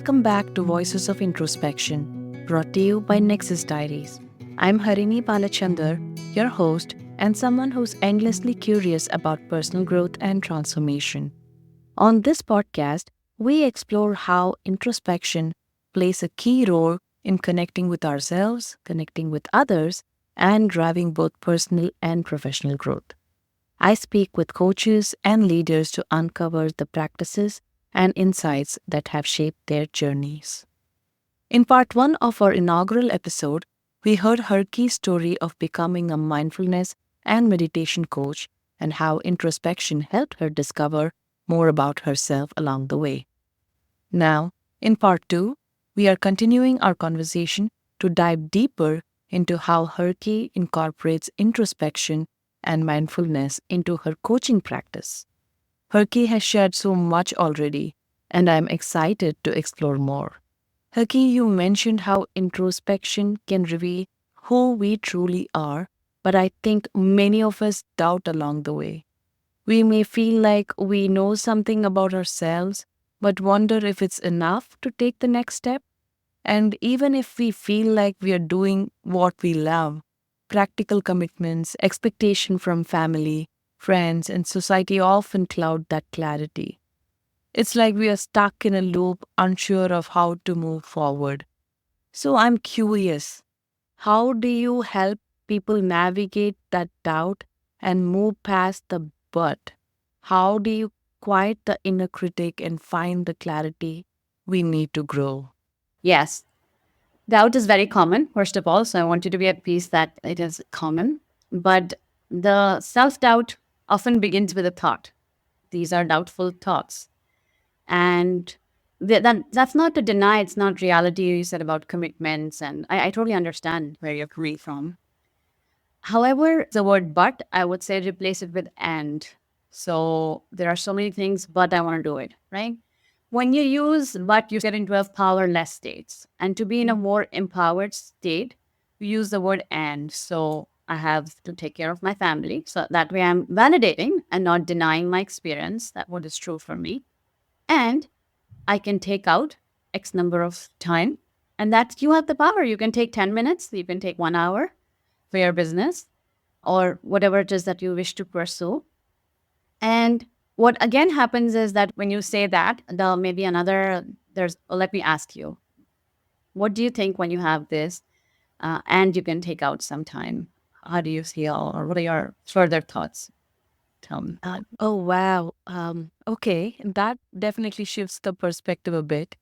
Welcome back to Voices of Introspection, brought to you by Nexus Diaries. I'm Harini Palachandar, your host, and someone who's endlessly curious about personal growth and transformation. On this podcast, we explore how introspection plays a key role in connecting with ourselves, connecting with others, and driving both personal and professional growth. I speak with coaches and leaders to uncover the practices and insights that have shaped their journeys. In part one of our inaugural episode, we heard Herky's story of becoming a mindfulness and meditation coach and how introspection helped her discover more about herself along the way. Now, in part two, we are continuing our conversation to dive deeper into how Herky incorporates introspection and mindfulness into her coaching practice. Herky has shared so much already, and I'm excited to explore more. Herky, you mentioned how introspection can reveal who we truly are, but I think many of us doubt along the way. We may feel like we know something about ourselves, but wonder if it's enough to take the next step. And even if we feel like we are doing what we love, practical commitments, expectation from family, friends, and society often cloud that clarity. It's like we are stuck in a loop, unsure of how to move forward. So I'm curious, how do you help people navigate that doubt and move past the but? How do you quiet the inner critic and find the clarity we need to grow? Yes, doubt is very common, first of all. So I want you to be at peace that it is common. But the self doubt often begins with a thought. These are doubtful thoughts. And that's not to deny it's not reality you said about commitments. And I totally understand where you're coming from. However, the word but, I would say replace it with and. So there are so many things, but I want to do it, right? When you use but, you get into a powerless states. And to be in a more empowered state, you use the word and. So I have to take care of my family. So that way I'm validating and not denying my experience, that what is true for me. And I can take out X number of time. And that you have the power. You can take 10 minutes, you can take 1 hour for your business or whatever it is that you wish to pursue. And what again happens is that when you say that, the maybe another there's let me ask you, what do you think when you have this and you can take out some time? How do you feel, or what are your further thoughts? Tell me. Oh, wow. Okay, that definitely shifts the perspective a bit.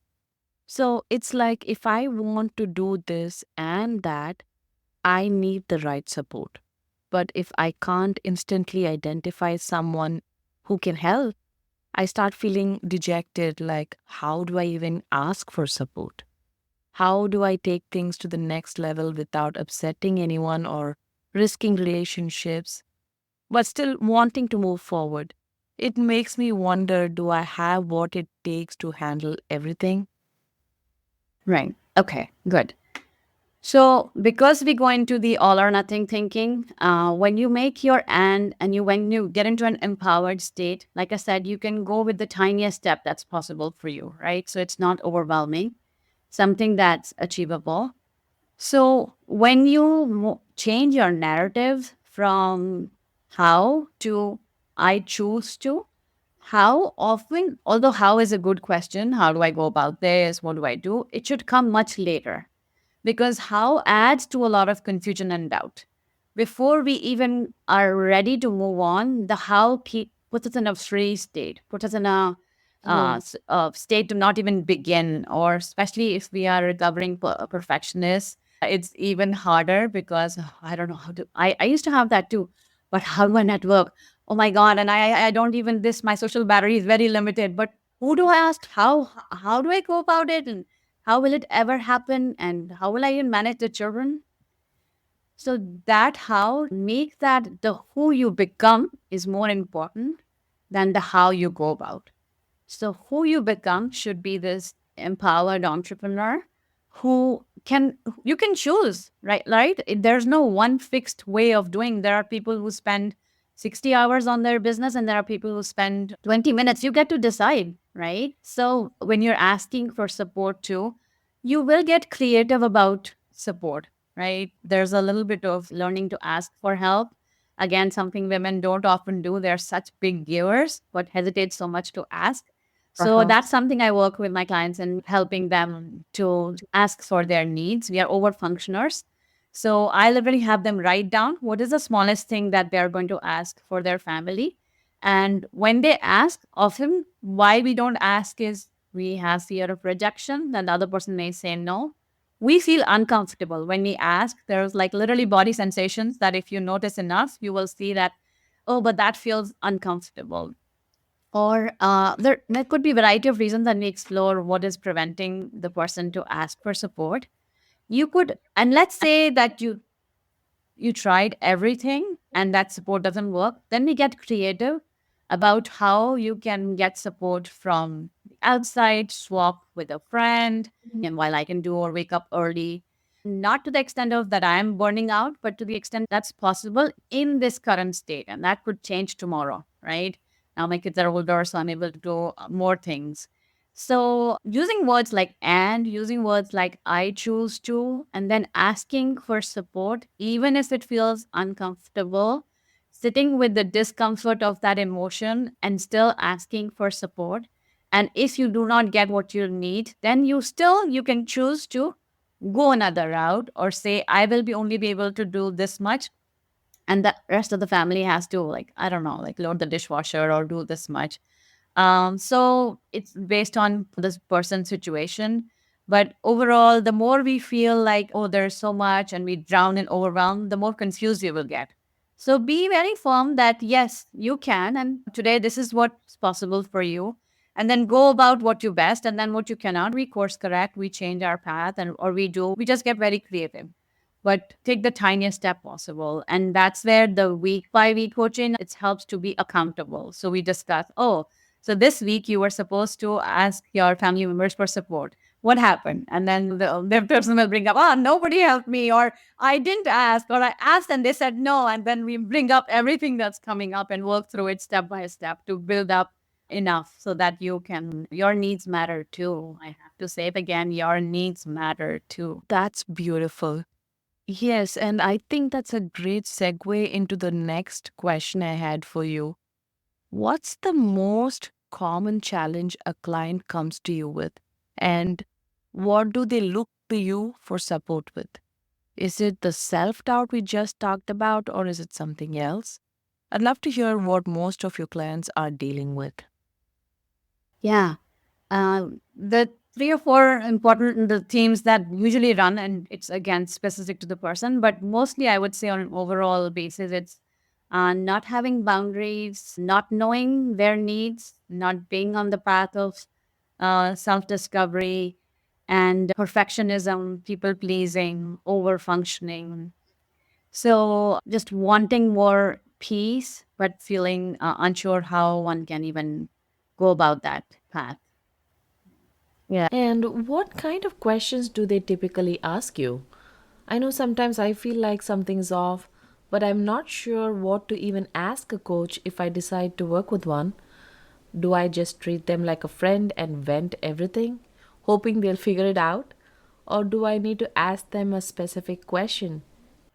So it's like if I want to do this and that, I need the right support. But if I can't instantly identify someone who can help, I start feeling dejected like, how do I even ask for support? How do I take things to the next level without upsetting anyone or risking relationships, but still wanting to move forward? It makes me wonder, do I have what it takes to handle everything? Right. Okay, good. So, because we go into the all or nothing thinking, when you make your and you when you get into an empowered state, like I said, you can go with the tiniest step that's possible for you, right? So it's not overwhelming, something that's achievable. So when you change your narrative from how to I choose to, how often, although how is a good question, how do I go about this? What do I do? It should come much later because how adds to a lot of confusion and doubt. Before we even are ready to move on, the how puts us in a free state, puts us in a state to not even begin, or especially if we are recovering perfectionists, it's even harder because I don't know how to. I used to have that too, but how do I network? Oh my god! And I don't even this. My social battery is very limited. But who do I ask? How do I go about it? And how will it ever happen? And how will I even manage the children? So that how make that the who you become is more important than the how you go about. So who you become should be this empowered entrepreneur who can you can choose, right? Right? There's no one fixed way of doing. There are people who spend 60 hours on their business, and there are people who spend 20 minutes. You get to decide, right? So when you're asking for support too, you will get creative about support, right? There's a little bit of learning to ask for help. Again, something women don't often do. They're such big givers, but hesitate so much to ask. So Uh-huh. that's something I work with my clients and helping them to ask for their needs. We are over functioners. So I literally have them write down what is the smallest thing that they're going to ask for their family. And when they ask, often why we don't ask is we have fear of rejection, that the other person may say no. We feel uncomfortable when we ask. There's like literally body sensations that if you notice enough, you will see that, oh, but that feels uncomfortable. Or there could be a variety of reasons that we explore what is preventing the person to ask for support. You could, and let's say that you tried everything and that support doesn't work, then we get creative about how you can get support from the outside, swap with a friend, and while I can do or wake up early. Not to the extent of that I'm burning out, but to the extent that's possible in this current state. And that could change tomorrow, right? Now my kids are older, so I'm able to do more things. So using words like and, using words like I choose to, and then asking for support, even if it feels uncomfortable, sitting with the discomfort of that emotion and still asking for support. And if you do not get what you need, then you can choose to go another route or say, I will be only be able to do this much. And the rest of the family has to, like, I don't know, like load the dishwasher or do this much. So it's based on this person's situation. But overall, the more we feel like, oh, there's so much and we drown in overwhelm, the more confused you will get. So be very firm that yes, you can. And today, this is what's possible for you. And then go about what you best. And then what you cannot, we course correct, we change our path, and or we just get very creative. But take the tiniest step possible. And that's where the week by week coaching, it helps to be accountable. So we discuss, oh, so this week you were supposed to ask your family members for support. What happened? And then the person will bring up, oh, nobody helped me, or I didn't ask, or I asked and they said no. And then we bring up everything that's coming up and work through it step by step to build up enough so that your needs matter too. I have to say it again, your needs matter too. That's beautiful. Yes, and I think that's a great segue into the next question I had for you. What's the most common challenge a client comes to you with? And what do they look to you for support with? Is it the self doubt we just talked about, or is it something else? I'd love to hear what most of your clients are dealing with. Yeah. The three or four important the themes that usually run, and it's again specific to the person, but mostly I would say on an overall basis, it's not having boundaries, not knowing their needs, not being on the path of self discovery, and perfectionism, people pleasing, over functioning. So just wanting more peace, but feeling unsure how one can even go about that path. Yeah. And what kind of questions do they typically ask you? I know sometimes I feel like something's off, but I'm not sure what to even ask a coach if I decide to work with one. Do I just treat them like a friend and vent everything, hoping they'll figure it out? Or do I need to ask them a specific question?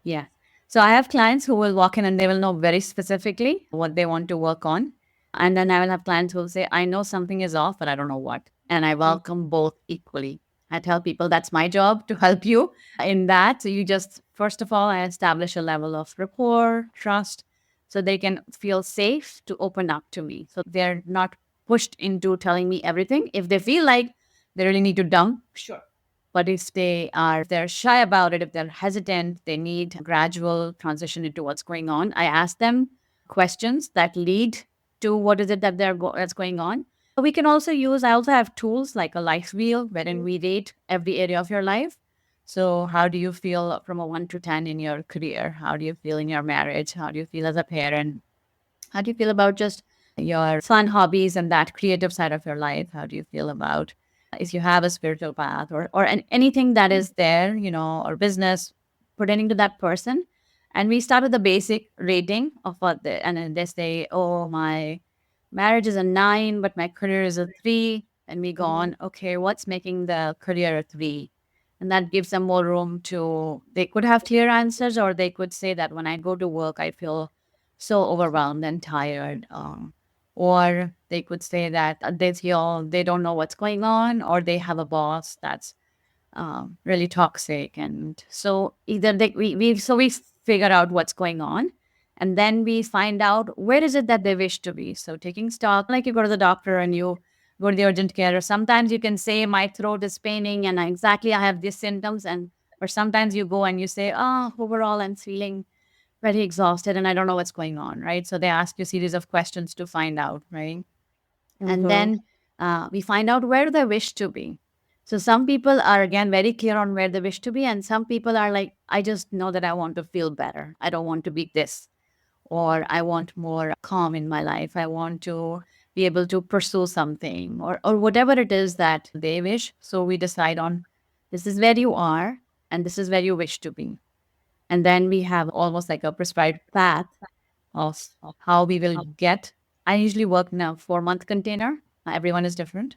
Yeah. So I have clients who will walk in and they will know very specifically what they want to work on. And then I will have clients who will say, I know something is off, but I don't know what. And I welcome both equally. I tell people that's my job to help you in that. So you just, first of all, I establish a level of rapport, trust, so they can feel safe to open up to me. So they're not pushed into telling me everything. If they feel like they really need to dump, sure. But if they're shy about it, if they're hesitant, they need a gradual transition into what's going on. I ask them questions that lead to what is it that that's going on. We can also use, I also have tools like a life wheel wherein we rate every area of your life. So how do you feel from a 1 to 10 in your career? How do you feel in your marriage? How do you feel as a parent? How do you feel about just your fun hobbies and that creative side of your life? How do you feel about if you have a spiritual path or anything that is there, or business pertaining to that person? And we start with the basic rating of what they, and then they say, oh, my marriage is a 9, but my career is a 3. And we go on, okay, what's making the career a 3? And that gives them more room to, they could have clear answers, or they could say that when I go to work, I feel so overwhelmed and tired. Or they could say that they feel they don't know what's going on, or they have a boss that's really toxic. And so either we figure out what's going on, and then we find out where is it that they wish to be. So taking stock, like you go to the doctor and you go to the urgent care, or sometimes you can say my throat is paining and I have these symptoms, and or sometimes you go and you say, oh, overall I'm feeling very exhausted and I don't know what's going on, right? So they ask you a series of questions to find out, right? And Mm-hmm. then we find out where they wish to be. So some people are again very clear on where they wish to be, and some people are like, I just know that I want to feel better. I don't want to be this, or I want more calm in my life. I want to be able to pursue something, or whatever it is that they wish. So we decide on this is where you are, and this is where you wish to be. And then we have almost like a prescribed path of how we will get. I usually work in a 4-month container. Everyone is different.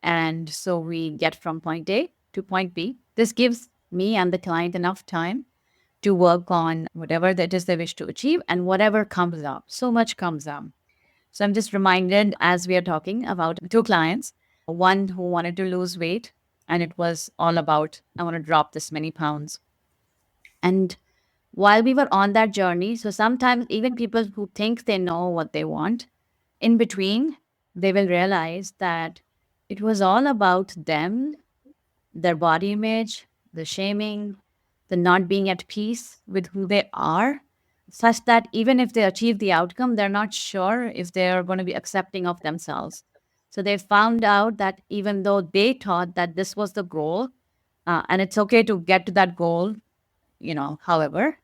And so we get from point A to point B. This gives me and the client enough time to work on whatever that is they wish to achieve and whatever comes up. So much comes up. So I'm just reminded as we are talking about two clients, one who wanted to lose weight, and it was all about, I want to drop this many pounds. And while we were on that journey, so sometimes even people who think they know what they want, in between, they will realize that it was all about them, their body image, the shaming, the not being at peace with who they are, such that even if they achieve the outcome, they're not sure if they're going to be accepting of themselves. So they found out that even though they thought that this was the goal, and it's okay to get to that goal, however,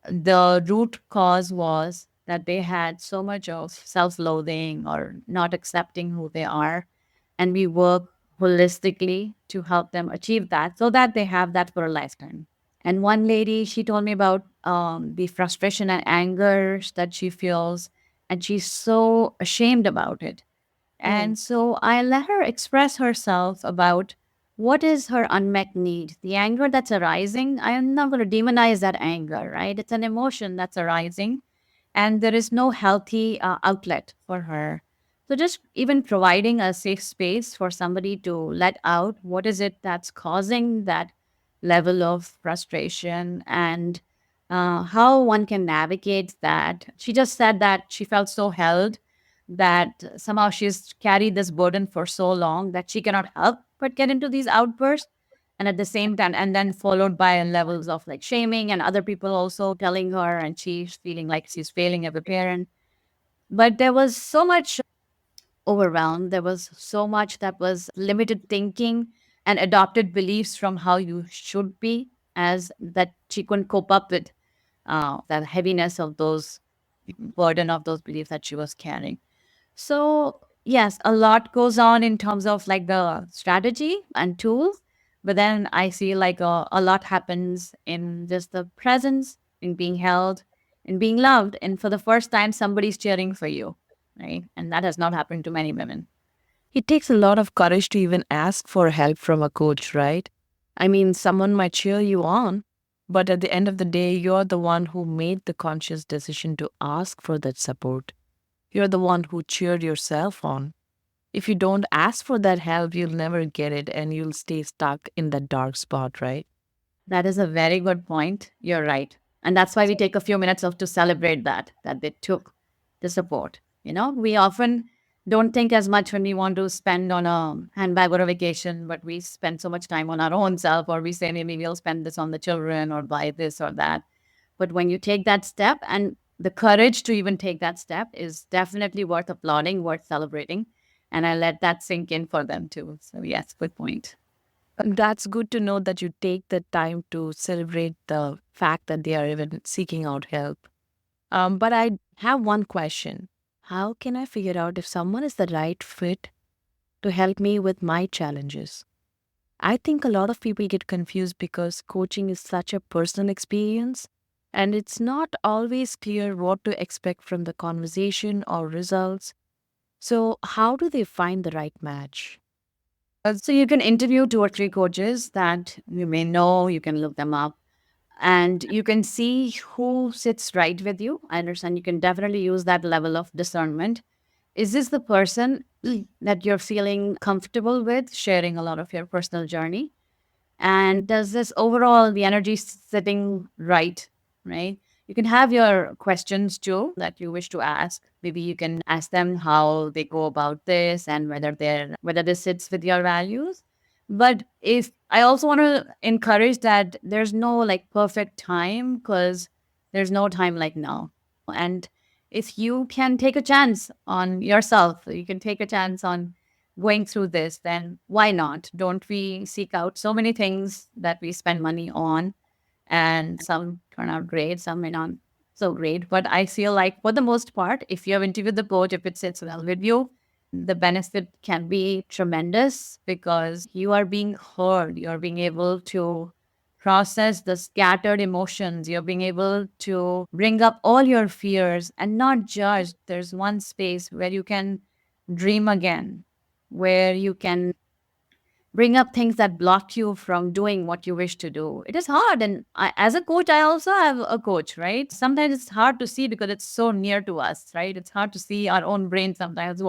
the root cause was that they had so much of self loathing or not accepting who they are. And we work holistically to help them achieve that so that they have that for a lifetime. And one lady, she told me about the frustration and anger that she feels, and she's so ashamed about it. Mm. And so I let her express herself about what is her unmet need. The anger that's arising, I am not going to demonize that anger, right? It's an emotion that's arising, and there is no healthy outlet for her. So just even providing a safe space for somebody to let out what is it that's causing that level of frustration, and how one can navigate that. She just said that she felt so held, that somehow she's carried this burden for so long that she cannot help but get into these outbursts. And at the same time, and then followed by levels of like shaming and other people also telling her, and she's feeling like she's failing as a parent. But there was so much overwhelmed. There was so much that was limited thinking and adopted beliefs from how you should be, as that she couldn't cope up with that heaviness of those burden of those beliefs that she was carrying. So, yes, a lot goes on in terms of like the strategy and tools, but then I see like a lot happens in just the presence, in being held, in being loved. And for the first time, somebody's cheering for you, right? And that has not happened to many women. It takes a lot of courage to even ask for help from a coach, right? I mean, someone might cheer you on, but at the end of the day, you're the one who made the conscious decision to ask for that support. You're the one who cheered yourself on. If you don't ask for that help, you'll never get it and you'll stay stuck in that dark spot, right? That is a very good point. You're right. And that's why we take a few minutes of to celebrate that they took the support. We often don't think as much when we want to spend on a handbag or a vacation, but we spend so much time on our own self, or we say maybe we'll spend this on the children or buy this or that. But when you take that step, and the courage to even take that step is definitely worth applauding, worth celebrating. And I let that sink in for them too. So yes, good point. And that's good to know that you take the time to celebrate the fact that they are even seeking out help. But I have one question. How can I figure out if someone is the right fit to help me with my challenges? I think a lot of people get confused because coaching is such a personal experience. And it's not always clear what to expect from the conversation or results. So, how do they find the right match? So you can interview two or three coaches that you may know, you can look them up, and you can see who sits right with you. I understand you can definitely use that level of discernment. Is this the person that you're feeling comfortable with sharing a lot of your personal journey? And does this overall the energy sitting right, right? You can have your questions too that you wish to ask. Maybe you can ask them how they go about this and whether this sits with your values. But if I also want to encourage that there's no like perfect time, because there's no time like now. And if you can take a chance on yourself, you can take a chance on going through this, then why not? Don't we seek out so many things that we spend money on, and some turn out great, some may not so great. But I feel like for the most part, if you have interviewed the coach, if it sits well with you, the benefit can be tremendous because you are being heard. You're being able to process the scattered emotions. You're being able to bring up all your fears and not judge. There's one space where you can dream again, where you can bring up things that block you from doing what you wish to do. It is hard. And as a coach, I also have a coach, right? Sometimes it's hard to see because it's so near to us, right? It's hard to see our own brain sometimes,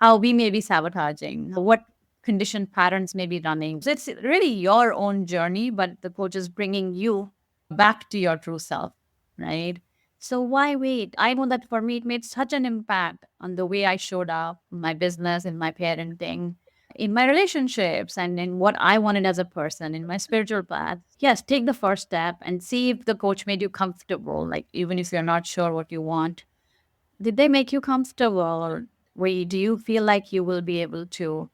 how we may be sabotaging, what conditioned patterns may be running. So it's really your own journey, but the coach is bringing you back to your true self, right? So why wait? I know that for me, it made such an impact on the way I showed up, in my business, in my parenting, in my relationships, and in what I wanted as a person, in my spiritual path. Yes, take the first step and see if the coach made you comfortable. Like, even if you're not sure what you want, did they make you comfortable? Or do you feel like you will be able to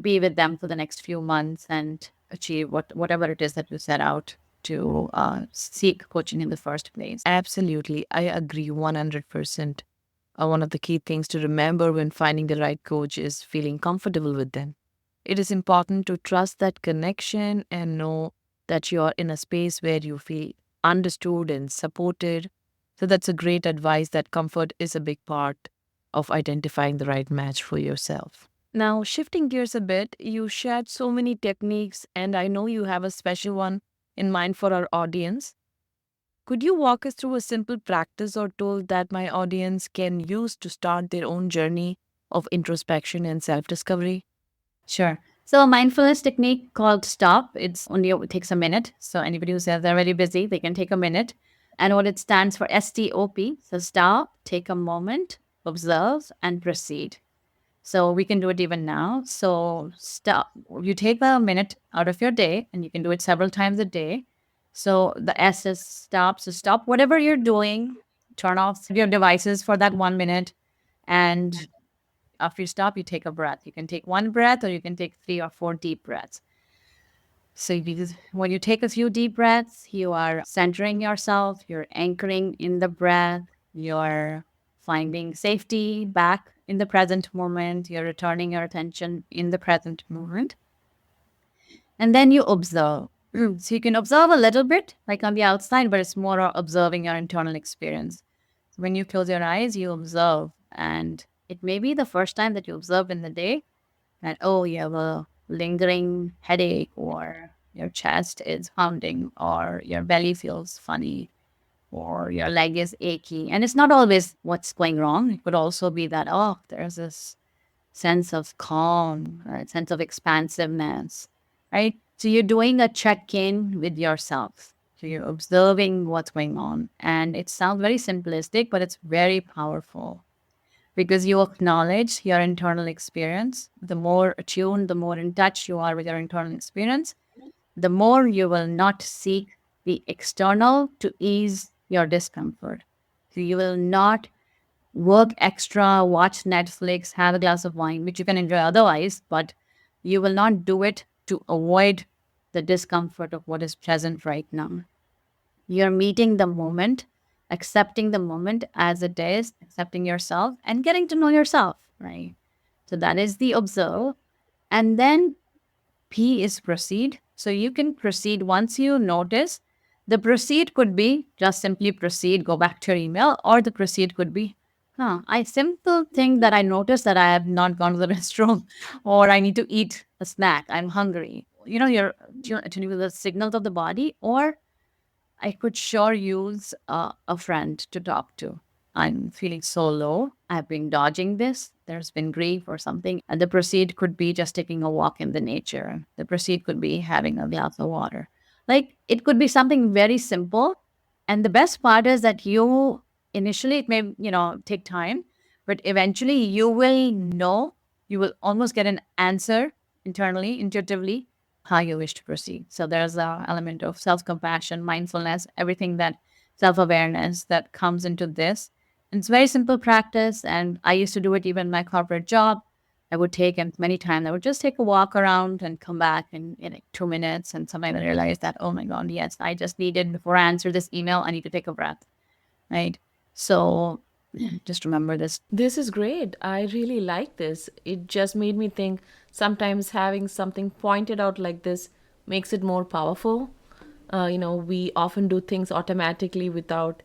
be with them for the next few months and achieve whatever it is that you set out to seek coaching in the first place? Absolutely. I agree 100%. One of the key things to remember when finding the right coach is feeling comfortable with them. It is important to trust that connection and know that you're in a space where you feel understood and supported. So that's a great advice that comfort is a big part of identifying the right match for yourself. Now, shifting gears a bit, you shared so many techniques, and I know you have a special one in mind for our audience. Could you walk us through a simple practice or tool that my audience can use to start their own journey of introspection and self discovery? Sure. So a mindfulness technique called stop. It takes a minute. So anybody who says they're very busy, they can take a minute. And what it stands for, STOP. So stop, take a moment, observe, and proceed. So we can do it even now. So stop. You take a minute out of your day, and you can do it several times a day. So the S is stop. So stop whatever you're doing. Turn off your devices for that 1 minute, and after you stop, you take a breath. You can take one breath or you can take 3 or 4 deep breaths. So when you take a few deep breaths, you are centering yourself, you're anchoring in the breath, you're finding safety back in the present moment, you're returning your attention in the present moment. And then you observe. So you can observe a little bit, like on the outside, but it's more of observing your internal experience. When you close your eyes, you observe, and it may be the first time that you observe in the day that, oh, you have a lingering headache, or your chest is pounding, or your belly feels funny, or your leg is achy. And it's not always what's going wrong. It could also be that, oh, there's this sense of calm, or a sense of expansiveness, right? So you're doing a check in with yourself. So you're observing what's going on. And it sounds very simplistic, but it's very powerful because you acknowledge your internal experience. The more attuned, the more in touch you are with your internal experience, the more you will not seek the external to ease your discomfort. So you will not work extra, watch Netflix, have a glass of wine, which you can enjoy otherwise, but you will not do it to avoid the discomfort of what is present right now. You're meeting the moment, accepting the moment as it is, accepting yourself, and getting to know yourself, right? So that is the observe. And then P is proceed. So you can proceed once you notice The proceed could be just simply proceed, go back to your email, or the proceed could be, I simple thing that I noticed that I have not gone to the restroom, or I need to eat a snack. I'm hungry. You're attuning with the signals of the body, or I could sure use a friend to talk to. I'm feeling so low. I've been dodging this. There's been grief or something. And the proceed could be just taking a walk in the nature. The proceed could be having a glass of water. Like it could be something very simple. And the best part is that you initially, it may, take time, but eventually you will know, you will almost get an answer internally, intuitively, how you wish to proceed. So there's a element of self-compassion, mindfulness, everything that self-awareness that comes into this. And it's very simple practice. And I used to do it even in my corporate job. I would take, and many times I would just take a walk around and come back in like 2 minutes. And sometimes I realized that, oh my God, yes, I just needed, before I answer this email, I need to take a breath. Right. So just remember this. This is great. I really like this. It just made me think sometimes having something pointed out like this makes it more powerful. We often do things automatically without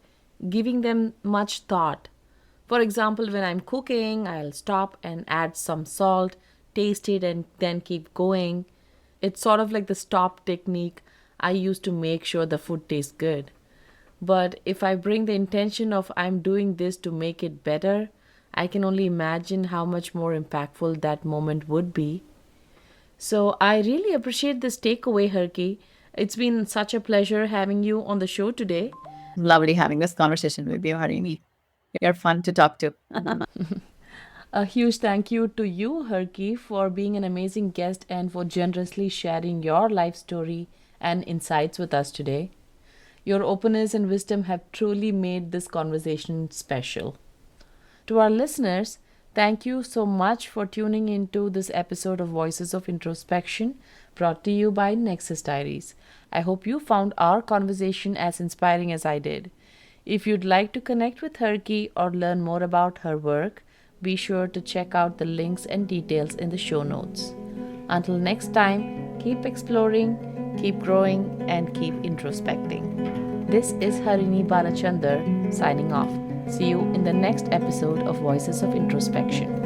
giving them much thought. For example, when I'm cooking, I'll stop and add some salt, taste it, and then keep going. It's sort of like the stop technique I use to make sure the food tastes good. But if I bring the intention of I'm doing this to make it better, I can only imagine how much more impactful that moment would be. So I really appreciate this takeaway, Herky. It's been such a pleasure having you on the show today. Lovely having this conversation with you, Harini. You're fun to talk to. A huge thank you to you, Herky, for being an amazing guest and for generously sharing your life story and insights with us today. Your openness and wisdom have truly made this conversation special. To our listeners, thank you so much for tuning into this episode of Voices of Introspection brought to you by Nexus Diaries. I hope you found our conversation as inspiring as I did. If you'd like to connect with Herky or learn more about her work, be sure to check out the links and details in the show notes. Until next time, keep exploring, keep growing, and keep introspecting. This is Harini Balachandar signing off. See you in the next episode of Voices of Introspection.